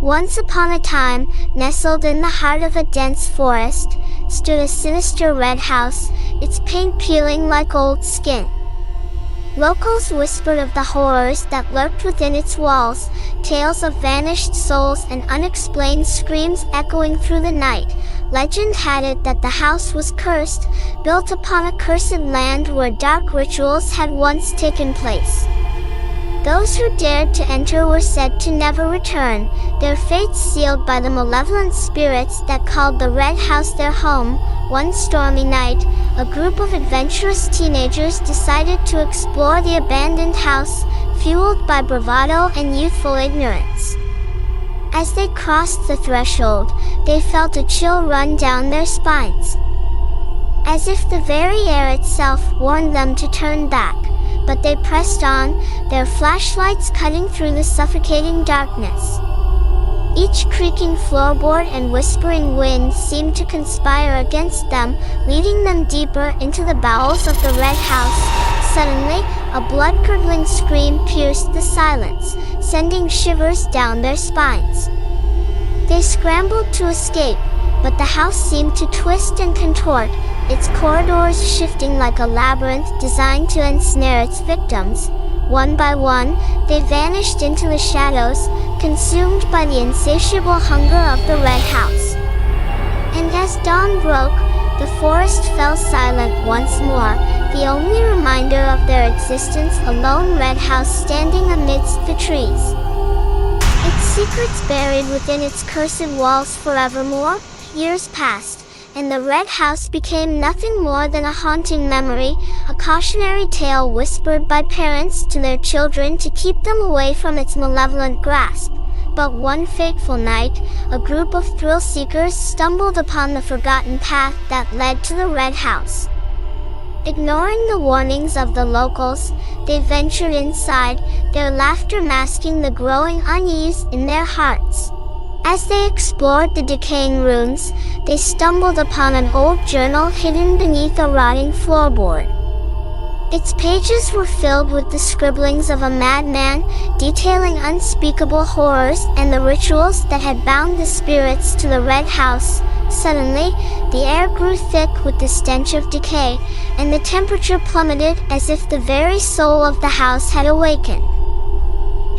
Once upon a time, nestled in the heart of a dense forest, stood a sinister red house, its paint peeling like old skin. Locals whispered of the horrors that lurked within its walls, tales of vanished souls and unexplained screams echoing through the night. Legend had it that the house was cursed, built upon a cursed land where dark rituals had once taken place. Those who dared to enter were said to never return, their fates sealed by the malevolent spirits that called the Red House their home. One stormy night, a group of adventurous teenagers decided to explore the abandoned house, fueled by bravado and youthful ignorance. As they crossed the threshold, they felt a chill run down their spines, as if the very air itself warned them to turn back. But they pressed on, their flashlights cutting through the suffocating darkness. Each creaking floorboard and whispering wind seemed to conspire against them, leading them deeper into the bowels of the Red House. Suddenly, a blood-curdling scream pierced the silence, sending shivers down their spines. They scrambled to escape, but the house seemed to twist and contort, its corridors shifting like a labyrinth designed to ensnare its victims. One by one, they vanished into the shadows, consumed by the insatiable hunger of the Red House. And as dawn broke, the forest fell silent once more, the only reminder of their existence a lone red house standing amidst the trees, its secrets buried within its cursed walls forevermore. Years passed, and the Red House became nothing more than a haunting memory, a cautionary tale whispered by parents to their children to keep them away from its malevolent grasp. But one fateful night, a group of thrill-seekers stumbled upon the forgotten path that led to the Red House. Ignoring the warnings of the locals, they ventured inside, their laughter masking the growing unease in their hearts. As they explored the decaying rooms, they stumbled upon an old journal hidden beneath a rotting floorboard. Its pages were filled with the scribblings of a madman, detailing unspeakable horrors and the rituals that had bound the spirits to the Red House. Suddenly, the air grew thick with the stench of decay, and the temperature plummeted as if the very soul of the house had awakened.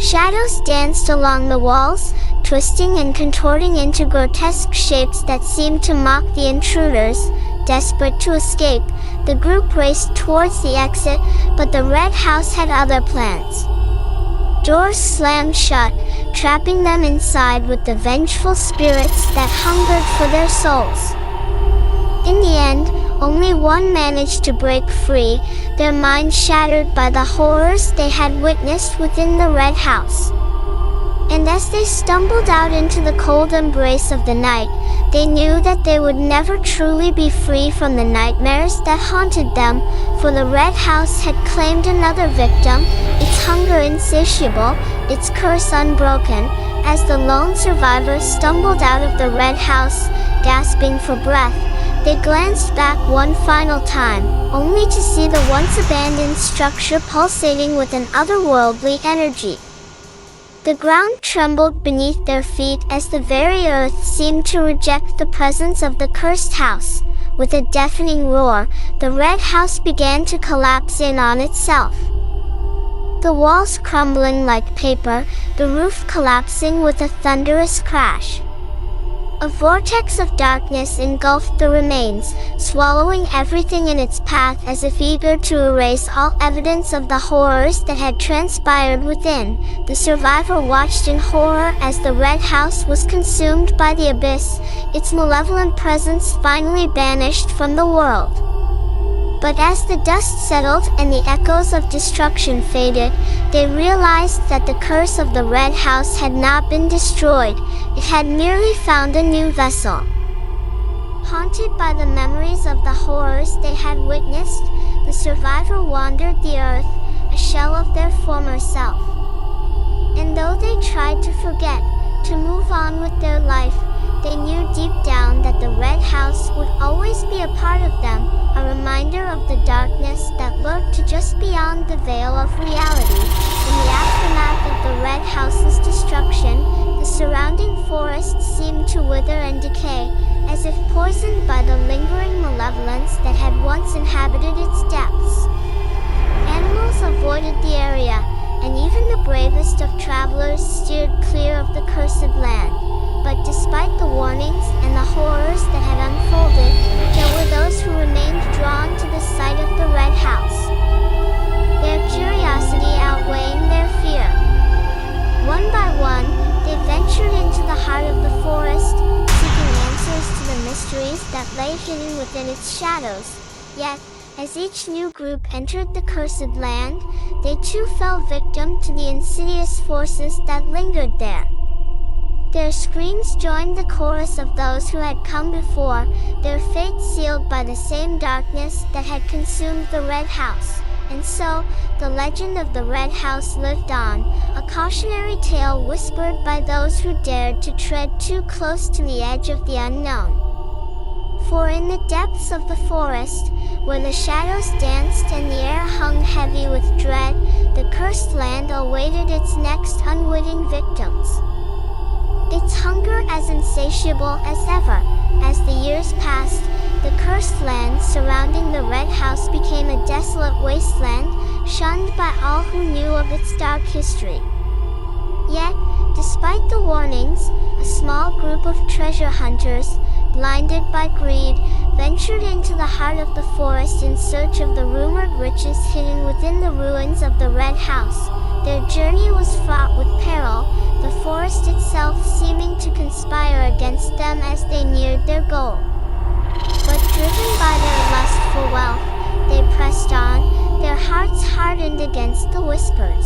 Shadows danced along the walls, twisting and contorting into grotesque shapes that seemed to mock the intruders. Desperate to escape, the group raced towards the exit, but the Red House had other plans. Doors slammed shut, trapping them inside with the vengeful spirits that hungered for their souls. In the end, only one managed to break free, their minds shattered by the horrors they had witnessed within the Red House. And as they stumbled out into the cold embrace of the night, they knew that they would never truly be free from the nightmares that haunted them, for the Red House had claimed another victim, its hunger insatiable, its curse unbroken. As the lone survivors stumbled out of the Red House, gasping for breath, they glanced back one final time, only to see the once abandoned structure pulsating with an otherworldly energy. The ground trembled beneath their feet as the very earth seemed to reject the presence of the cursed house. With a deafening roar, the Red House began to collapse in on itself. The walls crumbling like paper, the roof collapsing with a thunderous crash. A vortex of darkness engulfed the remains, swallowing everything in its path as if eager to erase all evidence of the horrors that had transpired within. The survivor watched in horror as the Red House was consumed by the abyss, its malevolent presence finally banished from the world. But as the dust settled and the echoes of destruction faded, they realized that the curse of the Red House had not been destroyed, it had merely found a new vessel. Haunted by the memories of the horrors they had witnessed, the survivor wandered the earth, a shell of their former self. And though they tried to forget, to move on with their life, they knew deep down that the Red House would always be a part of them, a reminder of the darkness that lurked just beyond the veil of reality. In the aftermath of the Red House's destruction, the surrounding forests seemed to wither and decay, as if poisoned by the lingering malevolence that had once inhabited its depths. Animals avoided the area, and even the bravest of travelers steered clear of the cursed land. But despite the warnings and the horrors that had unfolded, there were those who remained drawn to the sight of the Red House, their curiosity outweighing their fear. One by one, they ventured into the heart of the forest, seeking answers to the mysteries that lay hidden within its shadows. Yet, as each new group entered the cursed land, they too fell victim to the insidious forces that lingered there. Their screams joined the chorus of those who had come before, their fate sealed by the same darkness that had consumed the Red House. And so, the legend of the Red House lived on, a cautionary tale whispered by those who dared to tread too close to the edge of the unknown. For in the depths of the forest, where the shadows danced and the air hung heavy with dread, the cursed land awaited its next unwitting victims. Its hunger as insatiable as ever. As the years passed, the cursed land surrounding the Red House became a desolate wasteland, shunned by all who knew of its dark history. Yet, despite the warnings, a small group of treasure hunters, blinded by greed, ventured into the heart of the forest in search of the rumored riches hidden within the ruins of the Red House. Their journey was fraught with peril, the forest itself seeming to conspire against them as they neared their goal. But driven by their lust for wealth, they pressed on, their hearts hardened against the whispers.